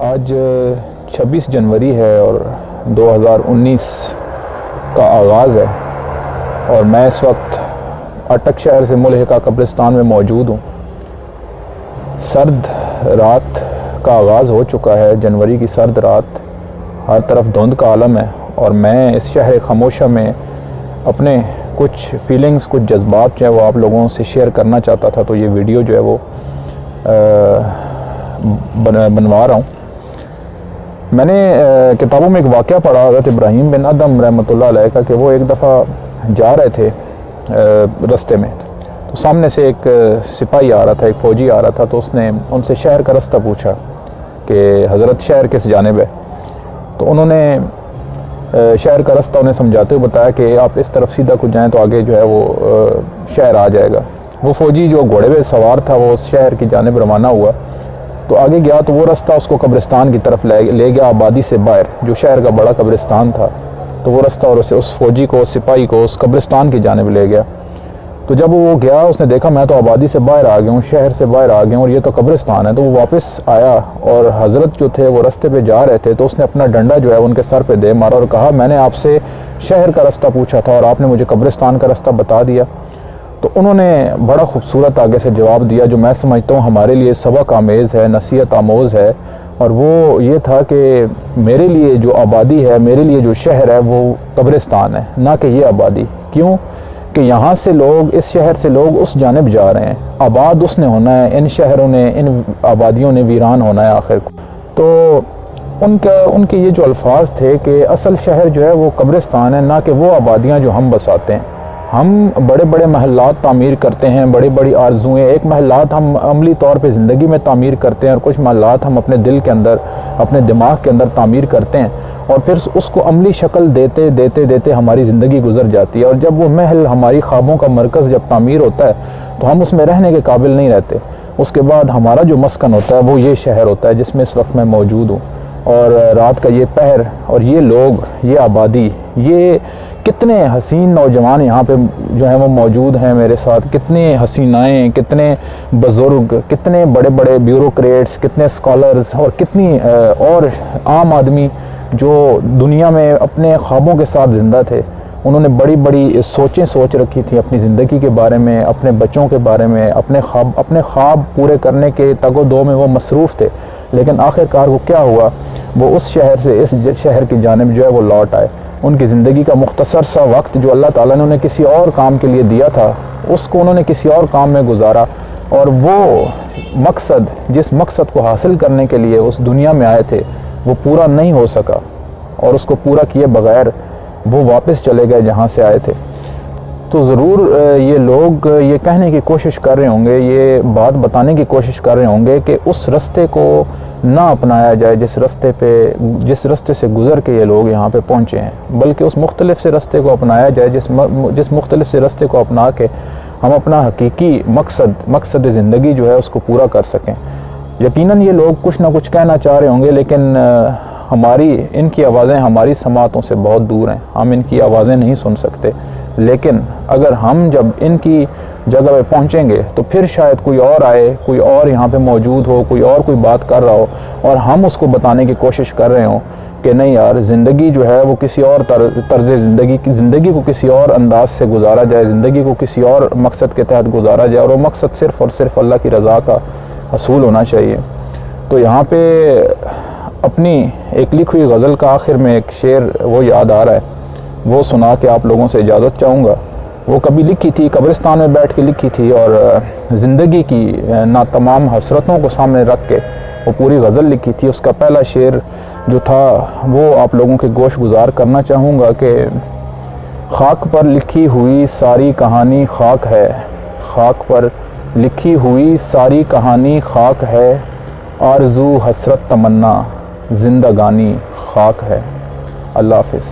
آج 26 جنوری ہے اور 2019 کا آغاز ہے اور میں اس وقت اٹک شہر سے ملحقہ قبرستان میں موجود ہوں۔ سرد رات کا آغاز ہو چکا ہے، جنوری کی سرد رات، ہر طرف دھند کا عالم ہے اور میں اس شہر خاموشہ میں اپنے کچھ فیلنگز، کچھ جذبات جو ہے وہ آپ لوگوں سے شیئر کرنا چاہتا تھا، تو یہ ویڈیو جو ہے وہ بنوا رہا ہوں۔ میں نے کتابوں میں ایک واقعہ پڑھا حضرت ابراہیم بن ادم رحمۃ اللہ علیہ کا، کہ وہ ایک دفعہ جا رہے تھے رستے میں، تو سامنے سے ایک سپاہی آ رہا تھا، ایک فوجی آ رہا تھا، تو اس نے ان سے شہر کا رستہ پوچھا کہ حضرت شہر کس جانب ہے؟ تو انہوں نے شہر کا رستہ انہیں سمجھاتے ہوئے بتایا کہ آپ اس طرف سیدھا کچھ جائیں تو آگے جو ہے وہ شہر آ جائے گا۔ وہ فوجی جو گھوڑے پہ سوار تھا وہ اس شہر کی جانب روانہ ہوا، تو آگے گیا تو وہ رستہ اس کو قبرستان کی طرف لے گیا، آبادی سے باہر، جو شہر کا بڑا قبرستان تھا، تو وہ رستہ اور اس فوجی کو، اس سپاہی کو اس قبرستان کی جانب لے گیا۔ تو جب وہ گیا، اس نے دیکھا میں تو آبادی سے باہر آ گیا ہوں، شہر سے باہر آ گیا ہوں اور یہ تو قبرستان ہے، تو وہ واپس آیا اور حضرت جو تھے وہ رستے پہ جا رہے تھے، تو اس نے اپنا ڈنڈا جو ہے ان کے سر پہ دے مارا اور کہا میں نے آپ سے شہر کا رستہ پوچھا تھا اور آپ نے مجھے قبرستان کا رستہ بتا دیا۔ تو انہوں نے بڑا خوبصورت آگے سے جواب دیا جو میں سمجھتا ہوں ہمارے لیے سبق آمیز ہے، نصیحت آموز ہے، اور وہ یہ تھا کہ میرے لیے جو آبادی ہے، میرے لیے جو شہر ہے وہ قبرستان ہے، نہ کہ یہ آبادی۔ کیوں کہ یہاں سے لوگ، اس شہر سے لوگ اس جانب جا رہے ہیں، آباد اس نے ہونا ہے، ان شہروں نے، ان آبادیوں نے ویران ہونا ہے آخر کو۔ تو ان کے یہ جو الفاظ تھے کہ اصل شہر جو ہے وہ قبرستان ہے، نہ کہ وہ آبادیاں جو ہم بساتے ہیں۔ ہم بڑے بڑے محلات تعمیر کرتے ہیں، بڑی بڑی آرزوئیں، ایک محلات ہم عملی طور پہ زندگی میں تعمیر کرتے ہیں اور کچھ محلات ہم اپنے دل کے اندر، اپنے دماغ کے اندر تعمیر کرتے ہیں، اور پھر اس کو عملی شکل دیتے ہماری زندگی گزر جاتی ہے، اور جب وہ محل ہماری خوابوں کا مرکز جب تعمیر ہوتا ہے تو ہم اس میں رہنے کے قابل نہیں رہتے۔ اس کے بعد ہمارا جو مسکن ہوتا ہے وہ یہ شہر ہوتا ہے جس میں اس وقت میں موجود ہوں، اور رات کا یہ پہر اور یہ لوگ، یہ آبادی، یہ کتنے حسین نوجوان یہاں پہ جو ہیں وہ موجود ہیں میرے ساتھ، کتنے حسینائیں، کتنے بزرگ، کتنے بڑے بڑے بیوروکریٹس، کتنے اسکالرز اور کتنی اور عام آدمی جو دنیا میں اپنے خوابوں کے ساتھ زندہ تھے۔ انہوں نے بڑی بڑی سوچیں سوچ رکھی تھیں اپنی زندگی کے بارے میں، اپنے بچوں کے بارے میں، اپنے خواب پورے کرنے کے تگ و دو میں وہ مصروف تھے، لیکن آخر کار وہ کیا ہوا، وہ اس شہر سے اس شہر کی جانب جو ہے وہ لوٹ آئے۔ ان کی زندگی کا مختصر سا وقت جو اللہ تعالیٰ نے انہیں کسی اور کام کے لیے دیا تھا، اس کو انہوں نے کسی اور کام میں گزارا، اور وہ مقصد، جس مقصد کو حاصل کرنے کے لیے اس دنیا میں آئے تھے، وہ پورا نہیں ہو سکا، اور اس کو پورا کیے بغیر وہ واپس چلے گئے جہاں سے آئے تھے۔ تو ضرور یہ لوگ یہ کہنے کی کوشش کر رہے ہوں گے، یہ بات بتانے کی کوشش کر رہے ہوں گے کہ اس رستے کو نہ اپنایا جائے جس رستے سے گزر کے یہ لوگ یہاں پہ پہنچے ہیں، بلکہ اس مختلف سے رستے کو اپنایا جائے جس مختلف سے رستے کو اپنا کے ہم اپنا حقیقی مقصد زندگی جو ہے اس کو پورا کر سکیں۔ یقیناً یہ لوگ کچھ نہ کچھ کہنا چاہ رہے ہوں گے، لیکن ان کی آوازیں ہماری سماعتوں سے بہت دور ہیں، ہم ان کی آوازیں نہیں سن سکتے، لیکن اگر ہم جب ان کی جگہ پہ پہنچیں گے تو پھر شاید کوئی اور آئے، کوئی اور یہاں پہ موجود ہو، کوئی اور کوئی بات کر رہا ہو، اور ہم اس کو بتانے کی کوشش کر رہے ہوں کہ نہیں یار، زندگی جو ہے وہ کسی اور طرز زندگی کو کسی اور انداز سے گزارا جائے، زندگی کو کسی اور مقصد کے تحت گزارا جائے، اور وہ مقصد صرف اور صرف اللہ کی رضا کا حصول ہونا چاہیے۔ تو یہاں پہ اپنی ایک لکھی ہوئی غزل کا آخر میں ایک شعر وہ یاد آ رہا ہے، وہ سنا کے آپ لوگوں سے اجازت چاہوں گا۔ وہ کبھی لکھی تھی، قبرستان میں بیٹھ کے لکھی تھی، اور زندگی کی ناتمام حسرتوں کو سامنے رکھ کے وہ پوری غزل لکھی تھی۔ اس کا پہلا شعر جو تھا وہ آپ لوگوں کے گوش گزار کرنا چاہوں گا کہ خاک پر لکھی ہوئی ساری کہانی خاک ہے، خاک پر لکھی ہوئی ساری کہانی خاک ہے، آرزو حسرت تمنا زندگانی خاک ہے۔ اللہ حافظ۔